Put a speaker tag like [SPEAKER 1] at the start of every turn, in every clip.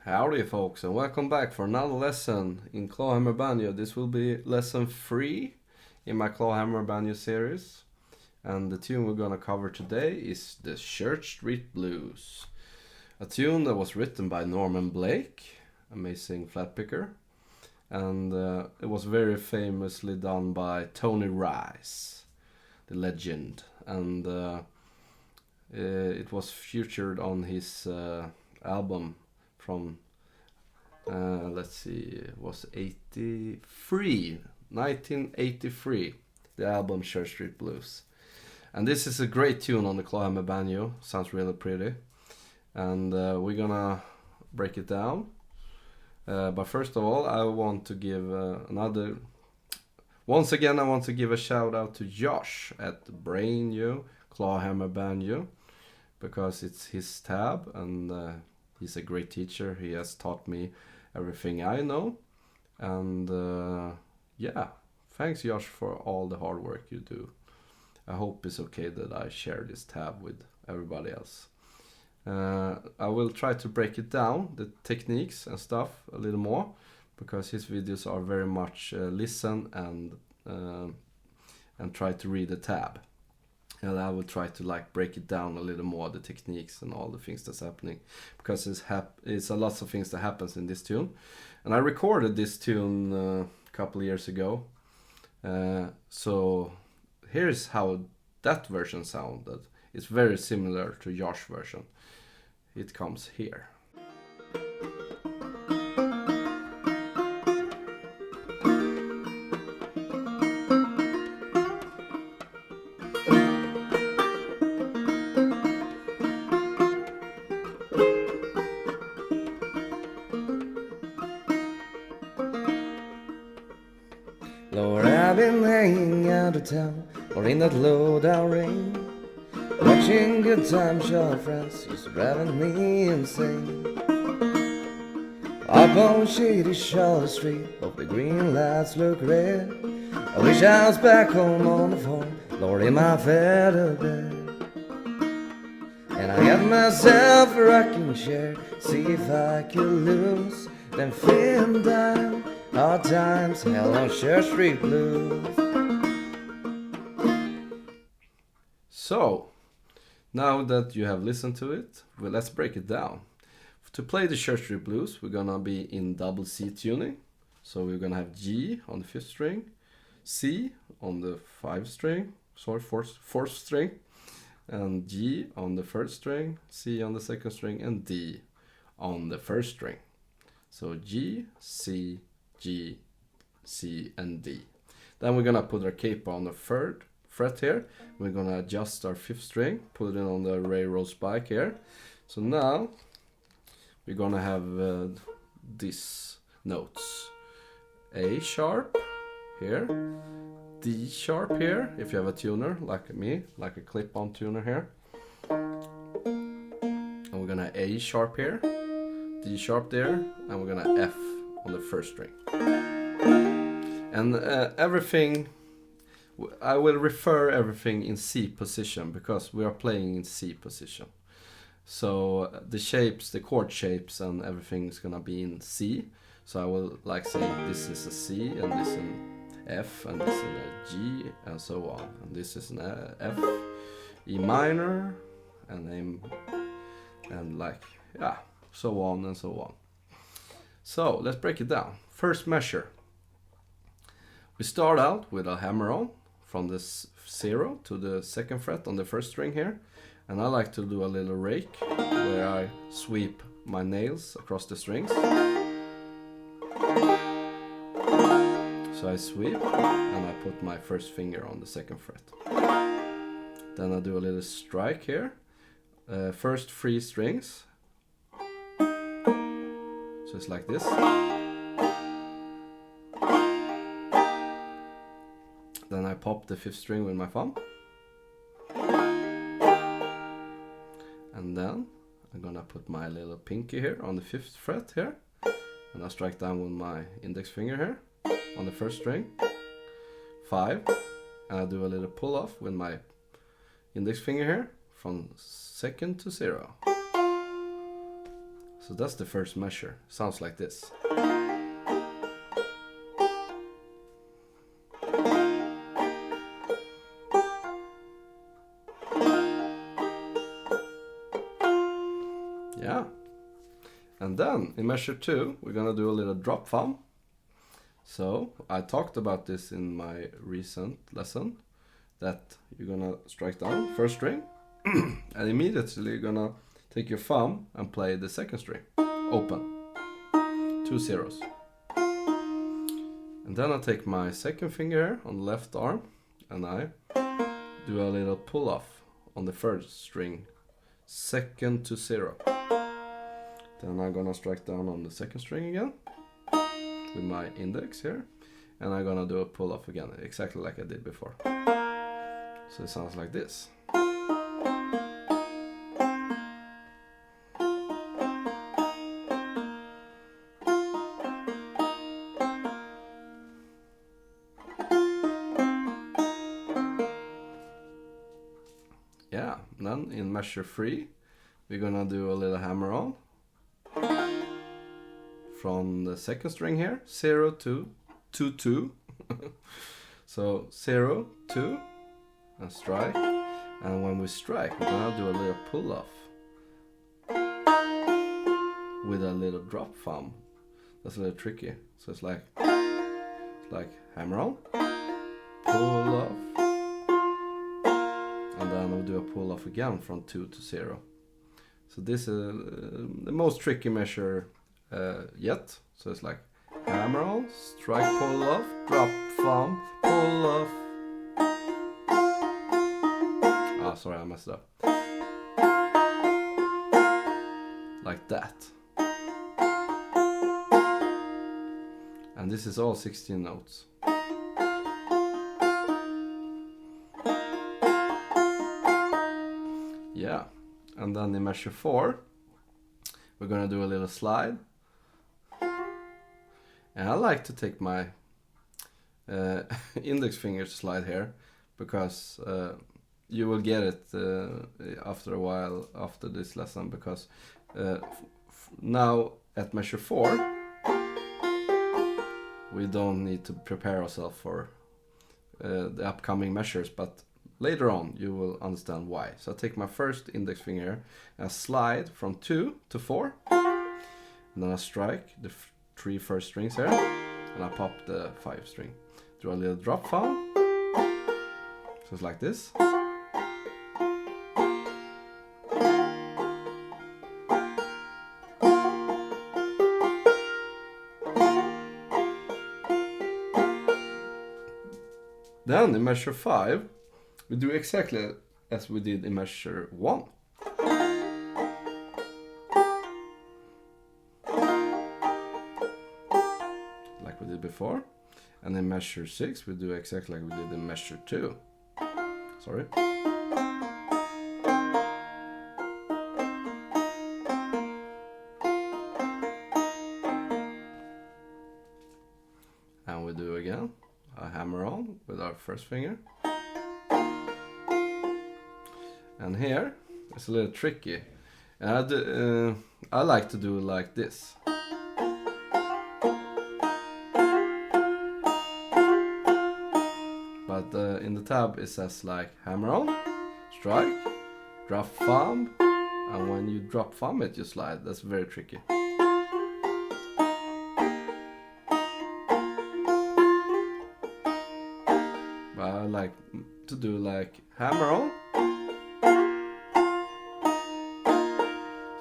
[SPEAKER 1] Howdy folks, and welcome back for another lesson in Clawhammer Banjo. This will be lesson 3 in my Clawhammer Banjo series. And the tune we're gonna cover today is the Church Street Blues. A tune that was written by Norman Blake, amazing flat picker. And it was very famously done by Tony Rice, the legend. And it was featured on his album from let's see, it was 1983, the album Church Street Blues. And this is a great tune on the Clawhammer Banjo, sounds really pretty. And we're gonna break it down. But first of all, I want to give once again I want to give a shout out to Josh at Brainjo, Clawhammer Banjo, because it's his tab and he's a great teacher. He has taught me everything I know. And yeah, thanks Josh for all the hard work you do. I hope it's okay that I share this tab with everybody else. I will try to break it down, the techniques and stuff, a little more, because his videos are very much listen and try to read the tab. And I will try to break it down a little more, the techniques and all the things that's happening, because it's a lot of things that happens in this tune. And I recorded this tune a couple of years ago, so here's how that version sounded. It's very similar to Josh's version. It comes here.
[SPEAKER 2] Lord, I've been hanging out of town or in that low-down rain, watching good times show friends just driving me insane. Up on shady Charlotte Street, hope the green lights look red. I wish I was back home on the farm, Lord, in my feather bed. And I got myself a rocking chair, see if I could lose them feeling down. Hard times, hell on Church Street Blues.
[SPEAKER 1] So, now that you have listened to it, well, let's break it down. To play the Church Street Blues, we're gonna be in double C tuning. So we're gonna have G on the 5th string, C on the 4th string, and G on the 3rd string, C on the 2nd string, and D on the 1st string. So G, C, G, C, and D. Then we're gonna put our capo on the 3rd fret here. We're gonna adjust our 5th string, put it on the railroad spike here. So now we're gonna have these notes: A sharp here, D sharp here, if you have a tuner like me, like a clip-on tuner here. And we're gonna A sharp here, D sharp there, and we're gonna F on the 1st string. And everything, I will refer everything in C position because we are playing in C position. So the shapes, the chord shapes and everything is gonna be in C. So I will say this is a C and this is an F and this is a G and so on. And this is an F, E minor and so on and so on. So let's break it down. First measure. We start out with a hammer on from the 0 to the 2nd fret on the 1st string here. And I like to do a little rake where I sweep my nails across the strings. So I sweep and I put my 1st finger on the 2nd fret. Then I do a little strike here. First 3 strings. So it's like this. Then I pop the 5th string with my thumb. And then I'm gonna put my little pinky here on the 5th fret here. And I strike down with my index finger here on the 1st string. 5. And I do a little pull off with my index finger here from 2nd to 0. So that's the first measure. Sounds like this. Yeah. And then in measure 2, we're gonna do a little drop thumb. So I talked about this in my recent lesson, that you're gonna strike down first string and immediately you're gonna take your thumb and play the second string open, 2 zeros. And then I take my second finger on the left arm and I do a little pull off on the first string, second to 0. Then I'm gonna strike down on the second string again with my index here, and I'm gonna do a pull off again, exactly like I did before. So it sounds like this. Yeah, then in measure 3, we're gonna do a little hammer on from the second string here, 0 to 2 2. So 0 2 and strike, and when we strike we're gonna do a little pull off with a little drop thumb. That's a little tricky. So it's like hammer on, pull off, and then we'll do a pull off again from 2 to 0. So this is the most tricky measure yet. So it's like hammer on, strike, pull off, drop thumb, pull off. Ah, sorry, I messed up. Like that. And this is all 16 notes. Yeah, and then in measure 4, we're gonna do a little slide. And I like to take my index finger to slide here, because you will get it after a while after this lesson, because now at measure 4 we don't need to prepare ourselves for the upcoming measures, but later on you will understand why. So I take my first index finger and slide from 2 to 4, and then I strike the 3 first strings here, and I pop the 5 string. Do a little drop thumb, so it's like this. Then in measure 5, we do exactly as we did in measure 1. Like we did before. And in measure 6, we do exactly like we did in measure 2. Sorry. And we do again a hammer on with our first finger. And here it's a little tricky. And I like to do it like this. But in the tab it says like hammer on, strike, drop thumb, and when you drop thumb it you slide. That's very tricky. But I like to do like hammer on.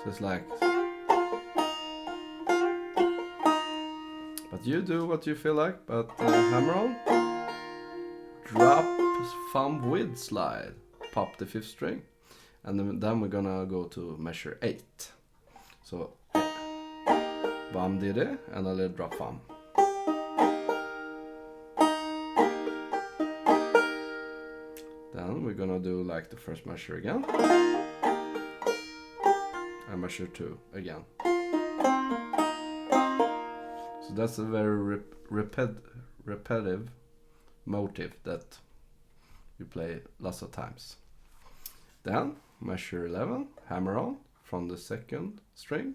[SPEAKER 1] So it's like, but you do what you feel like, but hammer on, drop thumb with slide, pop the 5th string, and then we're gonna go to measure 8. So bum did it, and a little drop thumb. Then we're gonna do like the first measure again, and measure 2 again. So that's a very repetitive motive that you play lots of times. Then measure 11, hammer on from the 2nd string,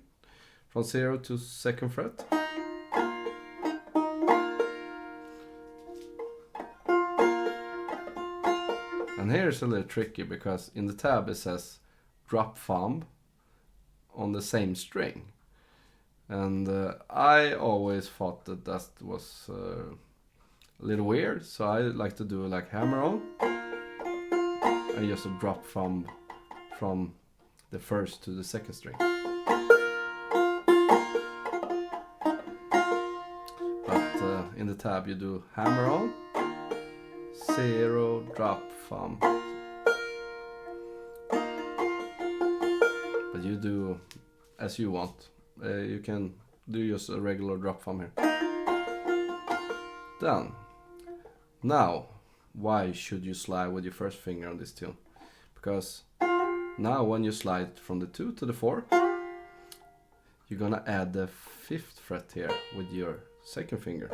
[SPEAKER 1] from 0 to 2nd fret. And here it's a little tricky because in the tab it says drop thumb on the same string. And I always thought that that was a little weird, so I like to do like hammer on and just a drop thumb from the 1st to the 2nd string. But in the tab you do hammer on, 0, drop thumb. But you do as you want. You can do just a regular drop thumb here. Done. Now, why should you slide with your first finger on this tune? Because now when you slide from the 2 to the 4, you're gonna add the 5th fret here with your 2nd finger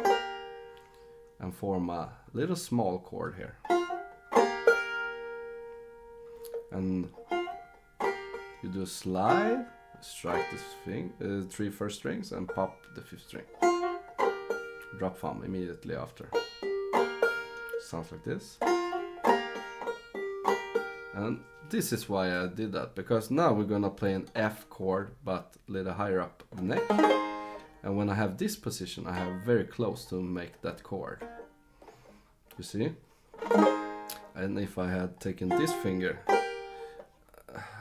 [SPEAKER 1] and form a little small chord here. And you do a slide, strike this thing, 3 first strings and pop the 5th string. Drop thumb immediately after. Sounds like this. And this is why I did that, because now we're gonna play an F chord but a little higher up the neck. And when I have this position, I have very close to make that chord. You see? And if I had taken this finger,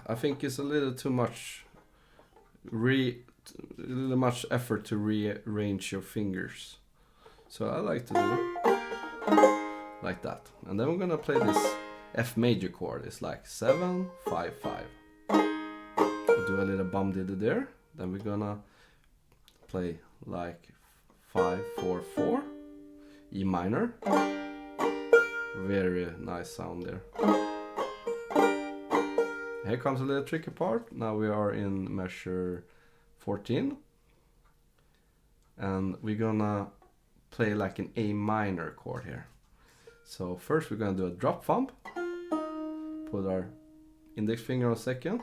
[SPEAKER 1] I think it's a little too much effort to rearrange your fingers. So I like to do like that. And then we're gonna play this F major chord. It's like 7, 5, 5. We'll do a little bum diddy there. Then we're gonna play like 5, 4, 4, E minor. Very nice sound there. Here comes a little tricky part. Now we are in measure 14. And we're gonna play like an A minor chord here. So first we're gonna do a drop thumb. Put our index finger on 2nd.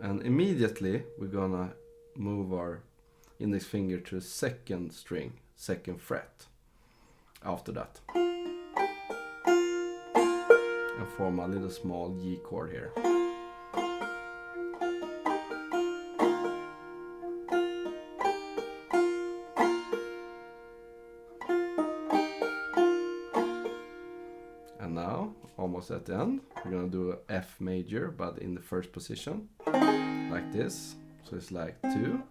[SPEAKER 1] And immediately we're gonna move our index finger to the 2nd string, 2nd fret. After that. And form a little small G chord here. And now, almost at the end, we're gonna do a F major, but in the 1st position, like this. So it's like 2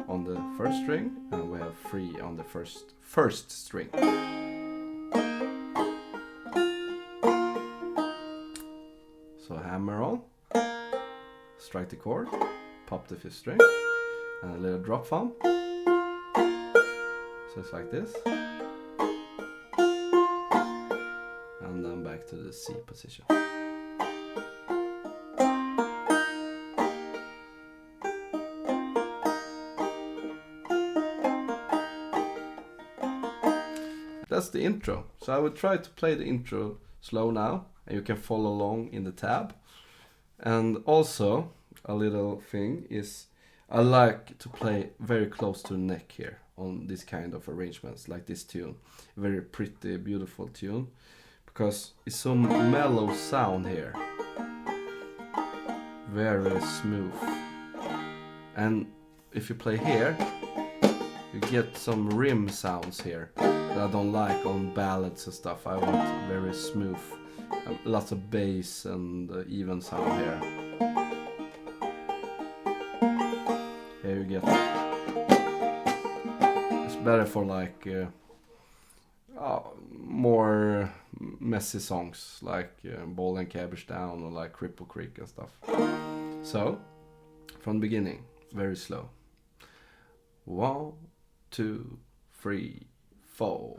[SPEAKER 1] on the 1st string, and we have 3 on the first string. So hammer on, strike the chord, pop the 5th string, and a little drop thumb. So it's like this. And then back to the C position. That's the intro. So I will try to play the intro slow now, and you can follow along in the tab. And also, a little thing is, I like to play very close to the neck here on this kind of arrangements, like this tune. Very pretty, beautiful tune, because it's so mellow sound here. Very smooth. And if you play here, you get some rim sounds here that I don't like on ballads and stuff. I want very smooth, lots of bass and even sound here. Here you get. It's better for like more messy songs like Ball and Cabbage Down or like Cripple Creek and stuff. So, from the beginning, very slow. 1, 2, 3, 4.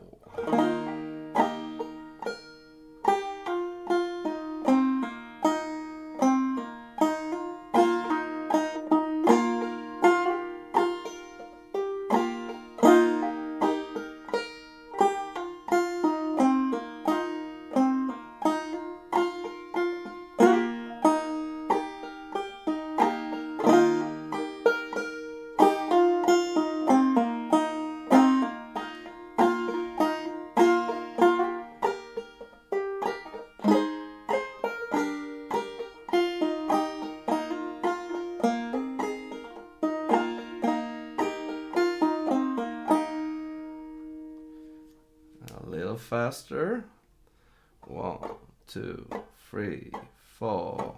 [SPEAKER 1] faster. 1, 2, 3, 4.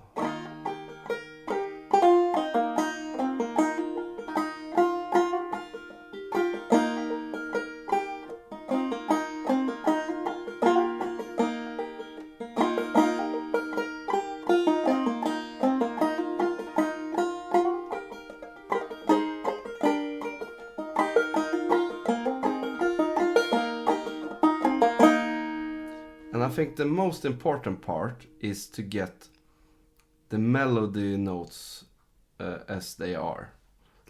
[SPEAKER 1] And I think the most important part is to get the melody notes as they are.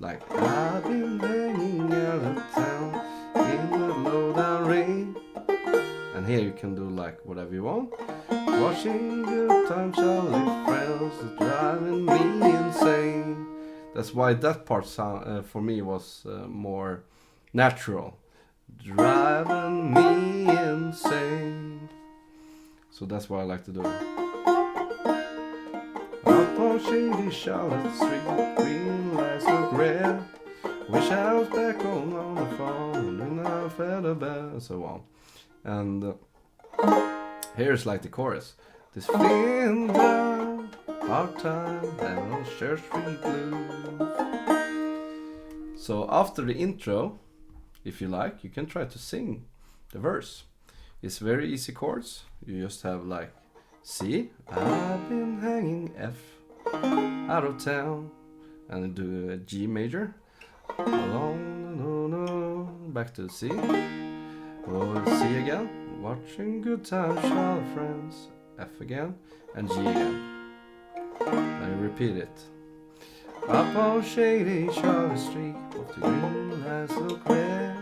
[SPEAKER 1] Like, I've been hanging out of town in the low-down rain. And here you can do like whatever you want. Watching good time, Charlie friends is driving me insane. That's why that part for me was more natural. Driving me insane. So that's what I like to do. Up on shady Charlotte Street, green lights look red. Wish I was back home on the phone, and I felt a bed, and so on. And here's like the chorus. This feeling down, hard time, and on Church Street blues. So after the intro, if you like, you can try to sing the verse. It's very easy chords. You just have like C, I've been hanging F, out of town, and do a G major, along, no, back to C, or C again, watching good times, Charlotte friends, F again, and G again. Then you repeat it. Up on shady Charlotte Street, of the green lights look red.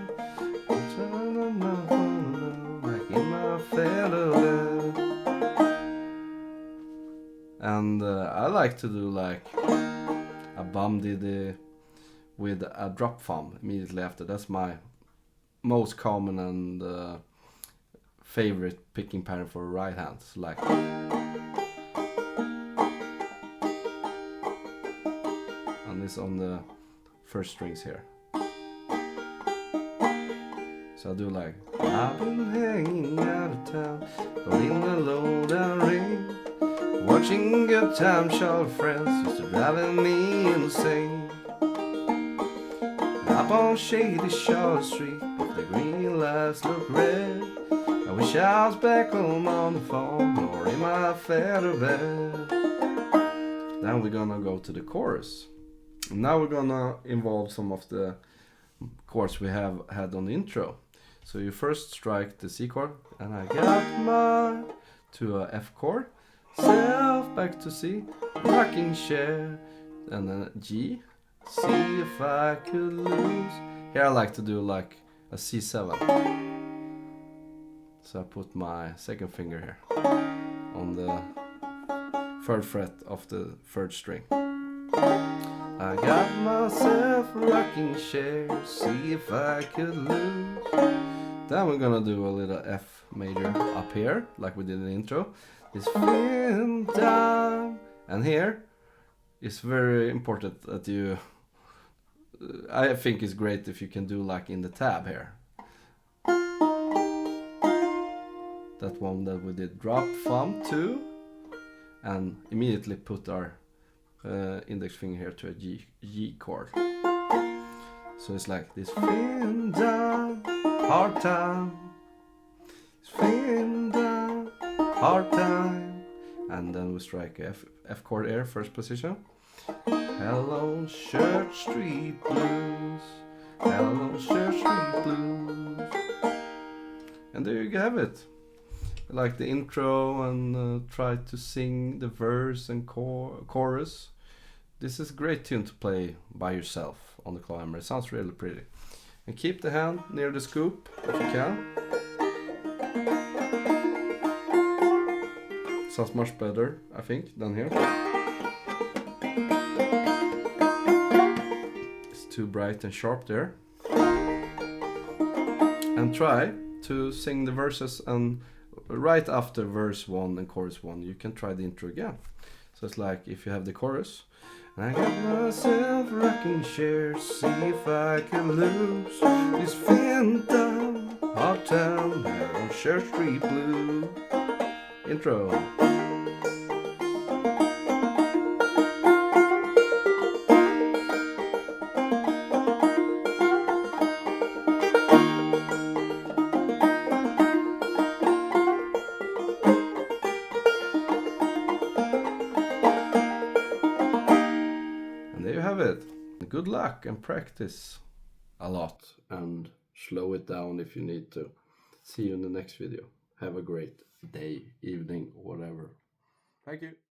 [SPEAKER 1] And I like to do like a bum diddy with a drop thumb immediately after. That's my most common and favorite picking pattern for right hand. So like, and this on the first strings here. So I do like, I've been hanging out of town, but in the low down rain, watching good time, Charlotte friends used to driving me insane. Up on shady Charlotte Street, but the green lights look red. I wish I was back home on the phone or in my feather bed. Then we're gonna go to the chorus. And now we're gonna involve some of the chords we have had on the intro. So you first strike the C chord, and I got my to a F chord, self back to C, rocking chair, and then G, see if I could lose. Here I like to do like a C7. So I put my second finger here on the third fret of the third string. I got myself a rocking chair, see if I could lose. Then we're gonna do a little F major up here, like we did in the intro. This feeling down, and here it's very important that you. I think it's great if you can do like in the tab here. That one that we did drop thumb to, and immediately put our index finger here to a G chord. So it's like this feeling down, hard time, it's feeling down, hard time, and then we strike F chord here, first position. Hello Church Street blues, hello Church Street blues, and there you have it. Like the intro and try to sing the verse and chorus. This is a great tune to play by yourself on the clawhammer. It sounds really pretty. And keep the hand near the scoop if you can. Sounds much better, I think, than here. It's too bright and sharp there. And try to sing the verses, and right after verse 1 and chorus 1 you can try the intro again. So it's like if you have the chorus, I got myself a rocking chair, see if I can lose this feeling down, uptown there on Church Street Blue. Intro. And there you have it. Good luck and practice a lot and slow it down if you need to. See you in the next video. Have a great day, evening, whatever. Thank you.